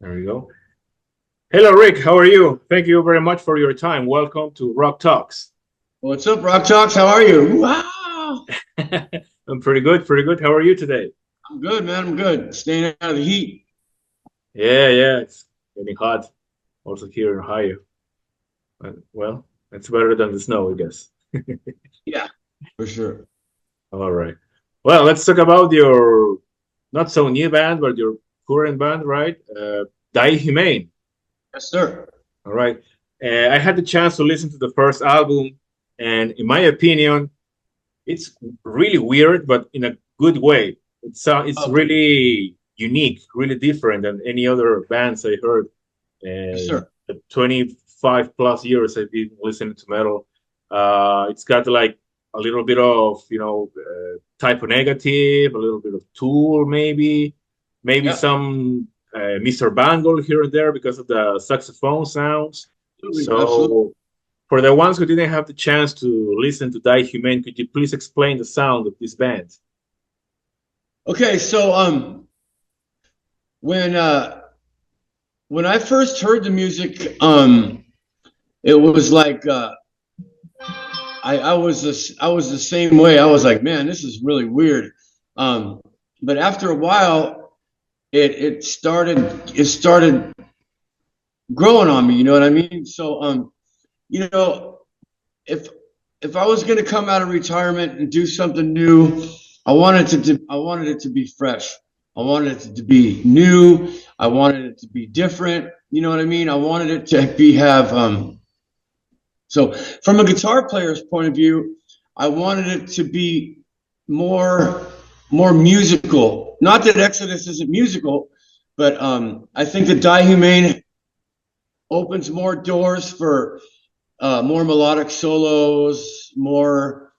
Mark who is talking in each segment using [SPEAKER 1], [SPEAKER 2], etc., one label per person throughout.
[SPEAKER 1] There we go. Hello, Rick. How are you? Thank you very much for your time. Welcome to Rock Talks.
[SPEAKER 2] What's up, Rock Talks? How are you? Wow.
[SPEAKER 1] I'm pretty good, pretty good. How are you today?
[SPEAKER 2] I'm good, man. I'm good. Staying out of the heat.
[SPEAKER 1] Yeah. It's getting hot also here in Ohio. But, well, it's better than the snow, I guess.
[SPEAKER 2] Yeah, for sure.
[SPEAKER 1] All right. Well, let's talk about your not so new band, but your current band, right? DieHumane.
[SPEAKER 2] Yes, sir.
[SPEAKER 1] All right. I had the chance to listen to the first album, and in my opinion, it's really weird, but in a good way. It's
[SPEAKER 2] Oh,
[SPEAKER 1] really unique, really different than any other bands I heard.
[SPEAKER 2] yes,
[SPEAKER 1] And
[SPEAKER 2] sir.
[SPEAKER 1] the 25 plus years I've been listening to metal, it's got like a little bit of Type of Negative, a little bit of Tool, maybe
[SPEAKER 2] Yeah,
[SPEAKER 1] some Mr. Bungle here and there because of the saxophone sounds.
[SPEAKER 2] absolutely. Absolutely.
[SPEAKER 1] So for the ones who didn't have the chance to listen to Die Humane, could you please explain the sound of this band?
[SPEAKER 2] Okay, so when when I first heard the music, it was like I was the same way. I was like, man, this is really weird. But after a while, it started growing on me. You know what I mean? So you know, if if I was going to come out of retirement and do something new, I wanted it to be fresh. I wanted it to be new. I wanted it to be different. You know what I mean? I wanted it to be have so from a guitar player's point of view, I wanted it to be more more musical. Not that Exodus isn't musical, but I think that Die Humane opens more doors for more melodic solos, more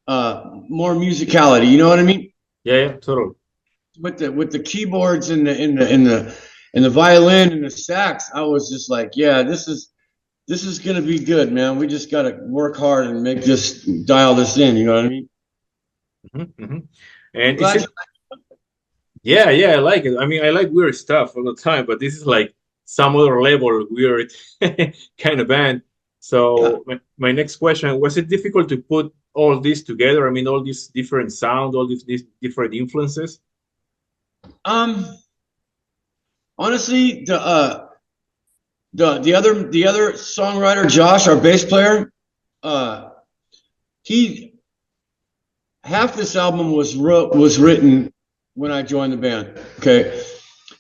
[SPEAKER 2] musicality. You know what I mean?
[SPEAKER 1] Yeah, totally.
[SPEAKER 2] With the keyboards and the violin and the sax, I was just like, yeah, this is gonna be good, man. We just gotta work hard and make this dial this in. You know what I mean?
[SPEAKER 1] Hmm. And is
[SPEAKER 2] Glad
[SPEAKER 1] it?
[SPEAKER 2] you.
[SPEAKER 1] Yeah, I like it. I mean, I like weird stuff all the time, but this is like some other level weird kind of band.
[SPEAKER 2] Yeah.
[SPEAKER 1] So my next question, was it difficult to put all this together? I mean, all these different sound, all these different influences.
[SPEAKER 2] Um. Honestly, the other songwriter, Josh, our bass player, uh, he half this album was written when I joined the band. Okay,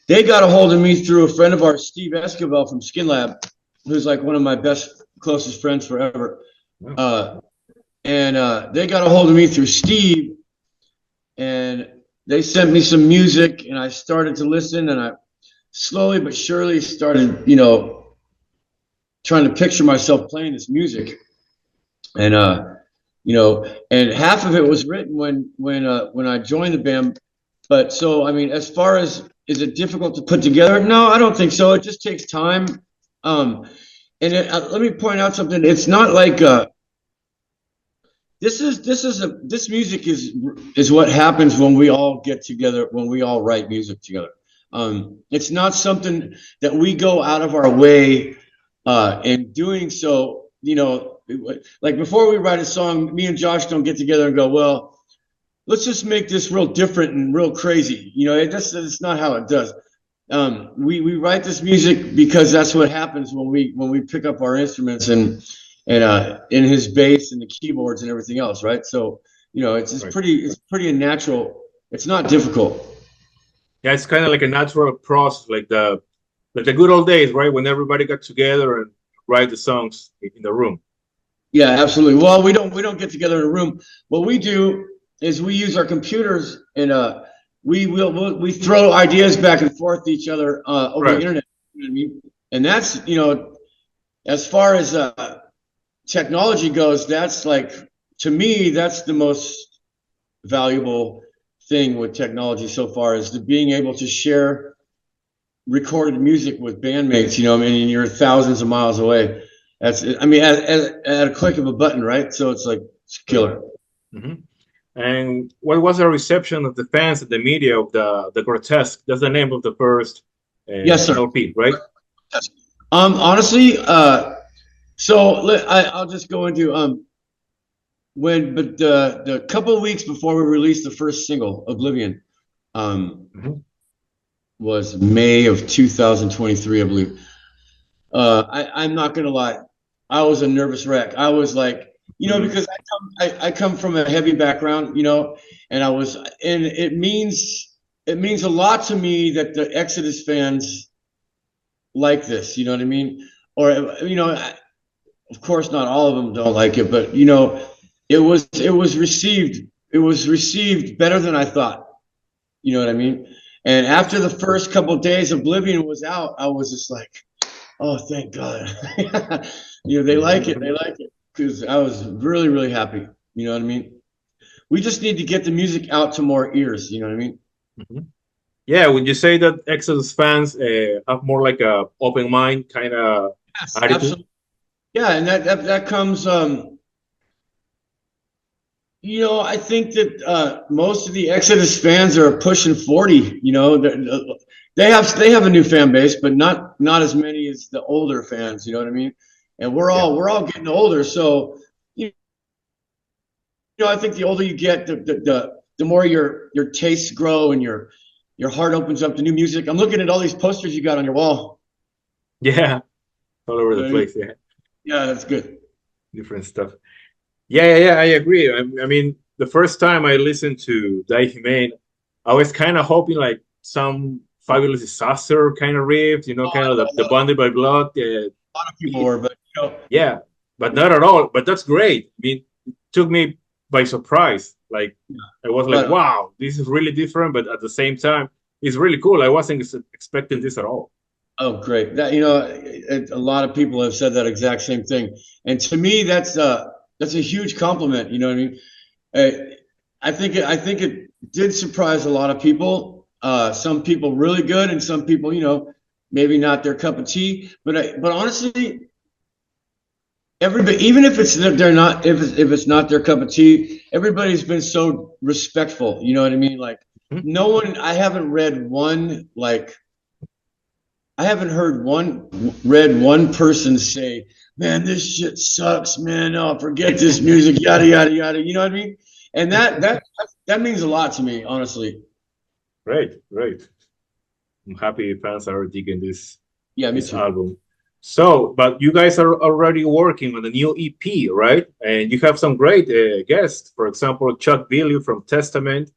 [SPEAKER 2] they got a hold of me through a friend of ours, Steve Esquivel from Skin Lab, who's like one of my best closest friends forever.
[SPEAKER 1] Wow.
[SPEAKER 2] And they got a hold of me through Steve, and they sent me some music, and I started to listen, and I slowly but surely started, trying to picture myself playing this music, and and half of it was written when I joined the band. But so I mean, as far as is it difficult to put together? No, I don't think so. It just takes time. Um, let me point out something. It's not like this music is what happens when we all get together, when we all write music together. It's not something that we go out of our way in doing so. Like before we write a song, me and Josh don't get together and go, well, let's just make this real different and real crazy. It's not how it does. We write this music because that's what happens when we pick up our instruments and in his bass and the keyboards and everything else, right? So it's
[SPEAKER 1] Right.
[SPEAKER 2] pretty natural. It's not difficult.
[SPEAKER 1] Yeah, it's kind of like a natural process, like the good old days, right? When everybody got together and write the songs in the room.
[SPEAKER 2] Yeah, absolutely. Well, we don't get together in a room. What we do is we use our computers and we throw ideas back and forth to each other over the
[SPEAKER 1] Right.
[SPEAKER 2] internet. You know what I mean? And that's as far as technology goes, that's like, to me, that's the most valuable thing with technology so far, is being able to share recorded music with bandmates. You know, I mean, you're thousands of miles away. I mean, at a click of a button, right? So it's like, it's
[SPEAKER 1] Right.
[SPEAKER 2] killer.
[SPEAKER 1] Hmm. And what was the reception of the fans and the media of the grotesque? That's the name of the first
[SPEAKER 2] Yes, sir.
[SPEAKER 1] LP, right?
[SPEAKER 2] Yes. Honestly, I'll just go into but the couple of weeks before we released the first single, Oblivion, was May of 2023, I believe. I'm not gonna lie, I was a nervous wreck. I was like, because I come from a heavy background, and it means a lot to me that the Exodus fans like this, you know what I mean? Or of course not all of them don't like it, but it was received better than I thought. You know what I mean? And after the first couple of days Oblivion was out, I was just like, oh, thank God. They like it. They like it. Because I was really, really happy. You know what I mean? We just need to get the music out to more ears. You know what I mean?
[SPEAKER 1] Yeah, would you say that Exodus fans have more like a open mind kind of attitude?
[SPEAKER 2] Absolutely. Yeah, and that comes. I think that most of the Exodus fans are pushing 40. They have a new fan base, but not as many as the older fans. You know what I mean? And we're all getting older, so I think the older you get, the more your tastes grow and your heart opens up to new music. I'm looking at all these posters you got on your wall.
[SPEAKER 1] Yeah, all over the place.
[SPEAKER 2] Yeah, that's good.
[SPEAKER 1] Different stuff. Yeah, I agree. I mean, the first time I listened to DieHumane, I was kind of hoping like some Fabulous Disaster kind of riff, kind of the Bonded by Blood.
[SPEAKER 2] A lot of people were, but
[SPEAKER 1] yeah, but not at all. But that's great. I mean, it took me by surprise. Like I was like, wow, this is really different, but at the same time, it's really cool. I wasn't expecting this at all.
[SPEAKER 2] Oh, great! That a lot of people have said that exact same thing, and to me, that's a huge compliment. You know what I mean? I think it did surprise a lot of people. Some people really good, and some people, maybe not their cup of tea. But honestly, everybody, even if it's not their cup of tea, everybody's been so respectful. You know what I mean? Like no one. I haven't read one read one person say, man, this shit sucks, man. Oh, forget this music, yada yada yada. You know what I mean? And that means a lot to me, honestly.
[SPEAKER 1] Right. I'm happy fans are digging this album. So, but you guys are already working on a new EP, right? And you have some great guests. For example, Chuck Billy from Testament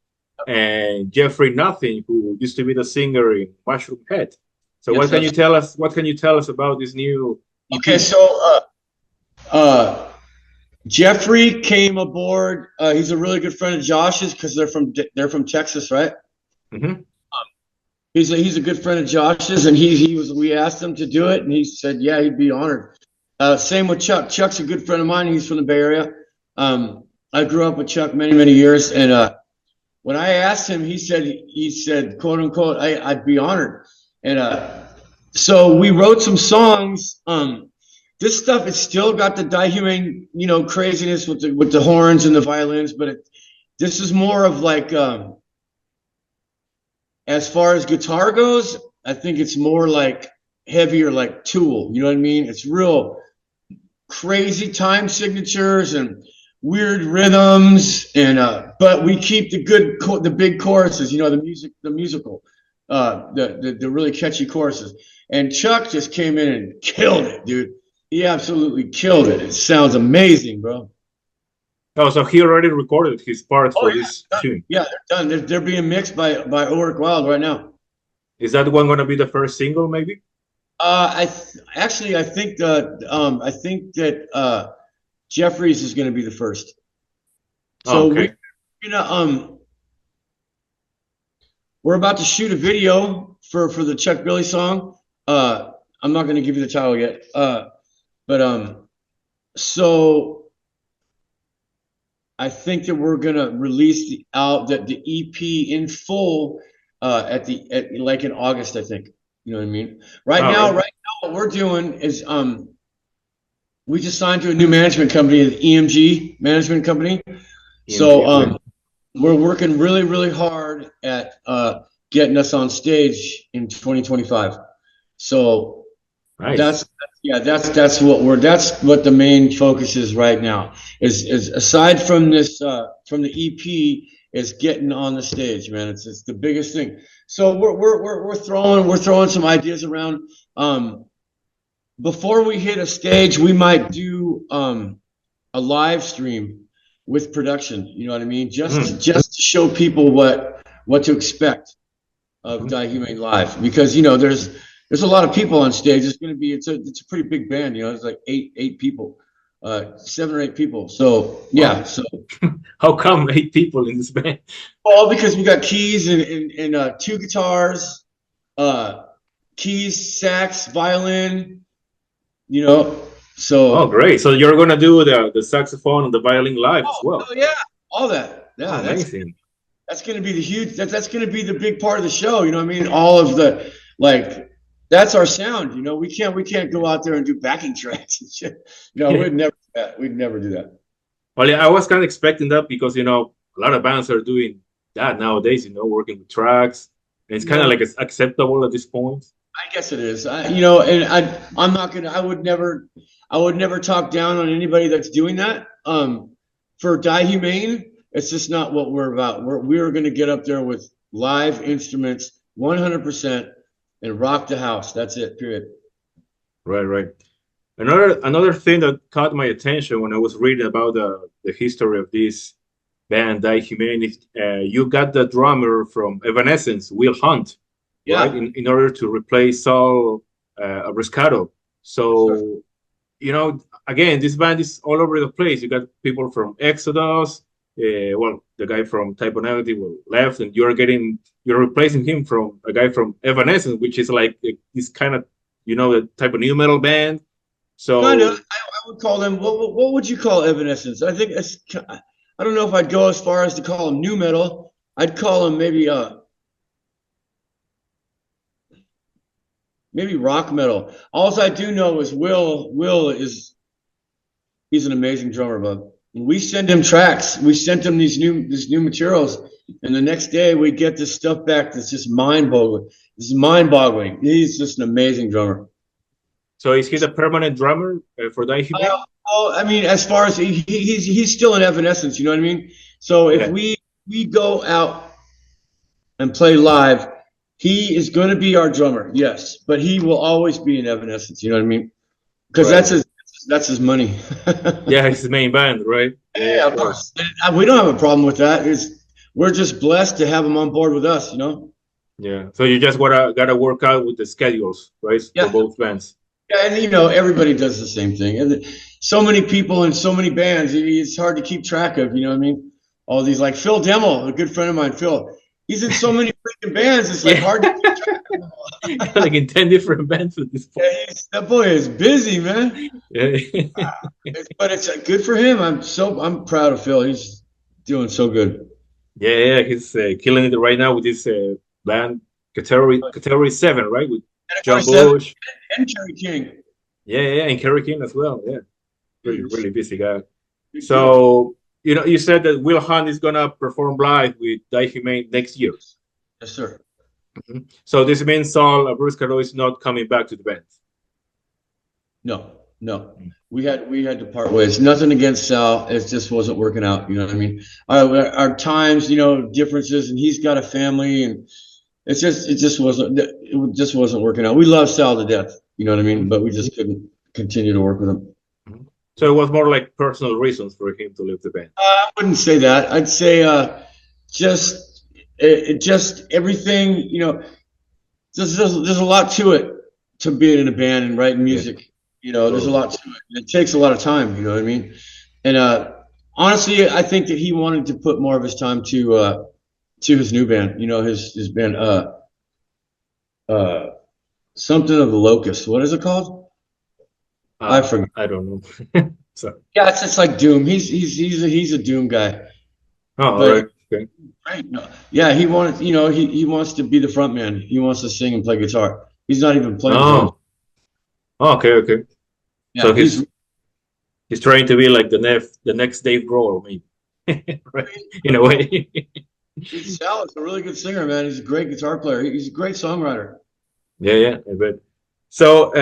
[SPEAKER 1] and Jeffrey Nothing, who used to be the singer in Mushroom Head. So what can you tell us? What can you tell us about this new EP?
[SPEAKER 2] Okay, so Jeffrey came aboard. He's a really good friend of Josh's because they're from Texas, right? He's a good friend of Josh's, and we asked him to do it, and he said, yeah, he'd be honored. Same with Chuck. Chuck's a good friend of mine. He's from the Bay Area. I grew up with Chuck many years, and when I asked him, he said, quote unquote, I'd be honored. And so we wrote some songs. This stuff, it's still got the DieHumane, craziness with the horns and the violins, but this is more of like, as far as guitar goes, I think it's more like heavier, like Tool. You know what I mean? It's real crazy time signatures and weird rhythms, and but we keep the big choruses. The musical, the really catchy choruses. And Chuck just came in and killed it, dude. He absolutely killed it. It sounds amazing, bro.
[SPEAKER 1] Oh, so he already recorded his part for this tune.
[SPEAKER 2] Yeah, they're done. They're being mixed by Ulrich Wild right now.
[SPEAKER 1] Is that one going to be the first single, maybe?
[SPEAKER 2] I think that Jeffries is going to be the first. So we're about to shoot a video for the Chuck Billy song. I'm not going to give you the title yet. So I think that we're gonna release the EP in full like in August, I think. You know what I mean? Right now, what we're doing is we just signed to a new management company, the EMG management company. So we're working really hard at getting us on stage in 2025. So
[SPEAKER 1] Nice.
[SPEAKER 2] that's what the main focus is right now. Is aside from this from the EP is getting on the stage, man. It's the biggest thing. So we're throwing some ideas around. Before we hit a stage, we might do a live stream with production. You know what I mean? Just to show people what to expect of DieHumane live, because there's a lot of people on stage. It's a pretty big band. It's like eight people, 7 or 8 people. So yeah. So
[SPEAKER 1] how come 8 people in this band?
[SPEAKER 2] well, because we got keys and 2 guitars, keys, sax, violin. So
[SPEAKER 1] oh, great! So you're gonna do the saxophone and the violin live as well?
[SPEAKER 2] Oh yeah, all that. Yeah,
[SPEAKER 1] amazing.
[SPEAKER 2] That's gonna be that's gonna be the big part of the show. You know what I mean? All of the that's our sound. We can't go out there and do backing tracks and shit. We'd never do that. We'd never do that.
[SPEAKER 1] Well, yeah, I was kind of expecting that because a lot of bands are doing that nowadays. Working with tracks, and it's kind of like it's acceptable at this point.
[SPEAKER 2] I guess it is. And I'm not gonna. I would never talk down on anybody that's doing that. For DieHumane, it's just not what we're about. We're gonna get up there with live instruments, 100%, and rock the house. That's it. Period.
[SPEAKER 1] Right. Another thing that caught my attention when I was reading about the history of this band, DieHumane, is you got the drummer from Evanescence, Will Hunt.
[SPEAKER 2] Yeah.
[SPEAKER 1] Right, in order to replace Saul Abriscato. So, again, this band is all over the place. You got people from EXODUS. The guy from Type O Negative left, and you're replacing him from a guy from Evanescence, which is like this kind of, the type of new metal band. So
[SPEAKER 2] kind of, I would call them. What would you call Evanescence? I think I don't know if I'd go as far as to call them new metal. I'd call them maybe rock metal. All I do know is he's an amazing drummer, bud. We send him tracks. We sent him these new materials, and the next day we get this stuff back that's just mind-boggling. This is mind-boggling. He's just an amazing drummer.
[SPEAKER 1] So is he the permanent drummer for DieHumane?
[SPEAKER 2] I mean, as far as he's still in Evanescence, you know what I mean? So if we go out and play live, he is going to be our drummer, yes, but he will always be in Evanescence. You know what I mean? Because that's his money.
[SPEAKER 1] Yeah, it's his main band, right?
[SPEAKER 2] Yeah, of course. We don't have a problem with that. We're just blessed to have him on board with us.
[SPEAKER 1] Yeah. So you just gotta work out with the schedules, right? For both bands.
[SPEAKER 2] Yeah, and everybody does the same thing. And so many people in so many bands, it's hard to keep track of. You know what I mean? All these, like Phil Demmel, a good friend of mine, Phil. He's in so many freaking bands. It's like hard to keep track of them all.
[SPEAKER 1] Like in 10 different bands at this point.
[SPEAKER 2] Yeah, that boy is busy, man.
[SPEAKER 1] Yeah.
[SPEAKER 2] But it's good for him. I'm proud of Phil. He's doing so good.
[SPEAKER 1] Yeah, he's killing it right now with this band, Category 7, right? With John Bush
[SPEAKER 2] and Kerry King.
[SPEAKER 1] Yeah, and Kerry King as well. Yeah, really busy guy. So you said that Will Hunt is gonna perform live with DieHumane next year.
[SPEAKER 2] Yes, sir.
[SPEAKER 1] Mm-hmm. So this means Saul Abriscato is not coming back to the band.
[SPEAKER 2] No. We had to part ways. Nothing against Sal. It just wasn't working out. You know what I mean? Our times, differences, and he's got a family, and it just wasn't working out. We love Sal to death. You know what I mean? But we just couldn't continue to work with him.
[SPEAKER 1] So it was more like personal reasons for him to leave the band.
[SPEAKER 2] I wouldn't say that. I'd say just everything. There's a lot to it, to being in a band and writing music. There's a lot to it. It takes a lot of time. You know what I mean? And honestly, I think that he wanted to put more of his time to his new band. His band, something of the Locust. What is it called? I forget.
[SPEAKER 1] I don't know. So
[SPEAKER 2] yeah, it's like Doom. He's a Doom guy.
[SPEAKER 1] Oh, all right. Okay.
[SPEAKER 2] Right. Yeah, he wanted. He wants to be the front man. He wants to sing and play guitar. He's not even playing.
[SPEAKER 1] Oh, okay.
[SPEAKER 2] Yeah,
[SPEAKER 1] so he's trying to be like the next Dave Grohl, maybe. Right? In a way.
[SPEAKER 2] Sal is a really good singer, man. He's a great guitar player. He's a great songwriter.
[SPEAKER 1] Yeah, I bet. So,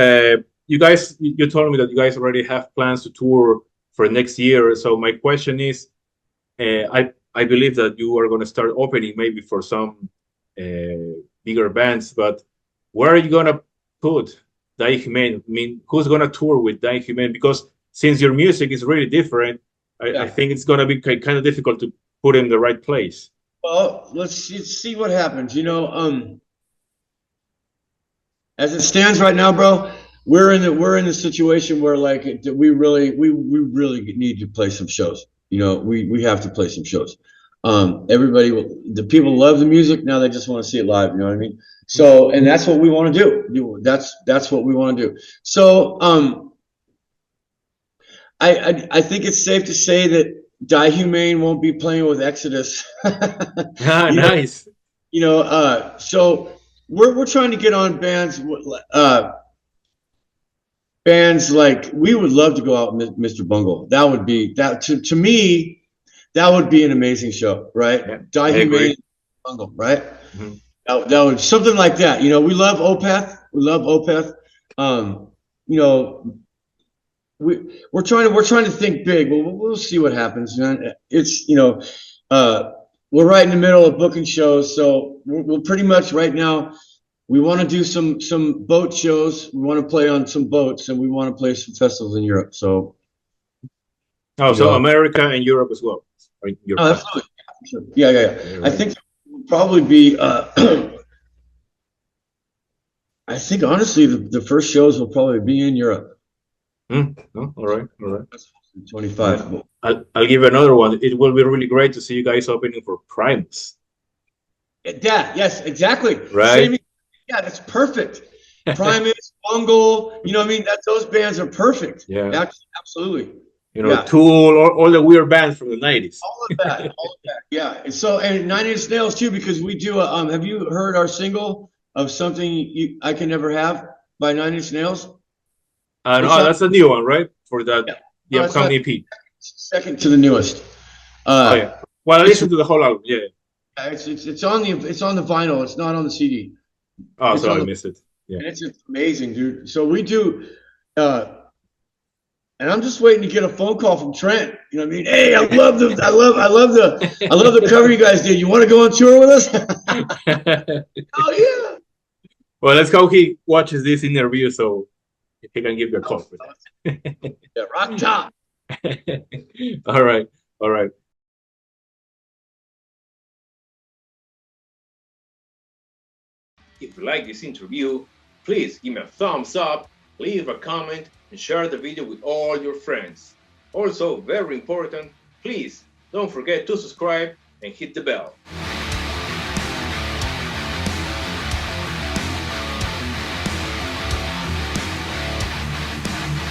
[SPEAKER 1] you guys, you told me that you guys already have plans to tour for next year. So my question is, I believe that you are going to start opening maybe for some bigger bands, but where are you going to put DieHumane? I mean, who's going to tour with DieHumane? Because since your music is really different, I think it's going to be kind of difficult to put in the right place.
[SPEAKER 2] Well, let's see what happens. You know, as it stands right now, bro, we're in the situation where like we really need to play some shows. You know, we have to play some shows. The people love the music, now they just want to see it live, you know what I mean? So, and that's what we want to do. That's what we want to do. So, I think it's safe to say that DieHumane won't be playing with EXODUS.
[SPEAKER 1] Nice.
[SPEAKER 2] So we're trying to get on bands like, we would love to go out with Mr. Bungle. That would be to me, that would be an amazing show, right?
[SPEAKER 1] Yeah,
[SPEAKER 2] DieHumane, Bungle, right? Mm-hmm. That would something like that. You know, we love Opeth. You know, we're trying to think big. We'll see what happens, man. It's, you know, we're right in the middle of booking shows, so we'll pretty much right now. We want to do some boat shows. We want to play on some boats, and we want to play some festivals in Europe. So,
[SPEAKER 1] so America and Europe as well.
[SPEAKER 2] Absolutely. Yeah. Right. I think it will probably be. I think honestly, the first shows will probably be in Europe.
[SPEAKER 1] All right.
[SPEAKER 2] 25.
[SPEAKER 1] I'll give you another one. It will be really great to see you guys opening for Primus.
[SPEAKER 2] Yeah. Yes. Exactly.
[SPEAKER 1] Right.
[SPEAKER 2] Yeah, that's perfect. Primus, Bungle, you know what I mean? Those bands are perfect.
[SPEAKER 1] Yeah.
[SPEAKER 2] Absolutely.
[SPEAKER 1] You know, Tool, all the weird bands from the 90s.
[SPEAKER 2] All of that. Yeah. And 9 Inch Nails too, because we do have you heard our single of Something I Can Never Have by 9 Inch Nails?
[SPEAKER 1] No, that's a new one, right? For the upcoming EP.
[SPEAKER 2] Second to the newest.
[SPEAKER 1] Well, I listened to the whole album, yeah.
[SPEAKER 2] It's on the vinyl, it's not on the CD.
[SPEAKER 1] Oh, so I missed it. Yeah.
[SPEAKER 2] And it's amazing, dude. So we do, and I'm just waiting to get a phone call from Trent. You know what I mean? Hey, I love the cover you guys did. You want to go on tour with us? Oh yeah.
[SPEAKER 1] Well, let's hope he watches this interview so he can give you a call for that.
[SPEAKER 2] Yeah, rock top.
[SPEAKER 1] All right. If you like this interview, please give me a thumbs up, leave a comment, and share the video with all your friends. Also, very important, please don't forget to subscribe and hit the bell.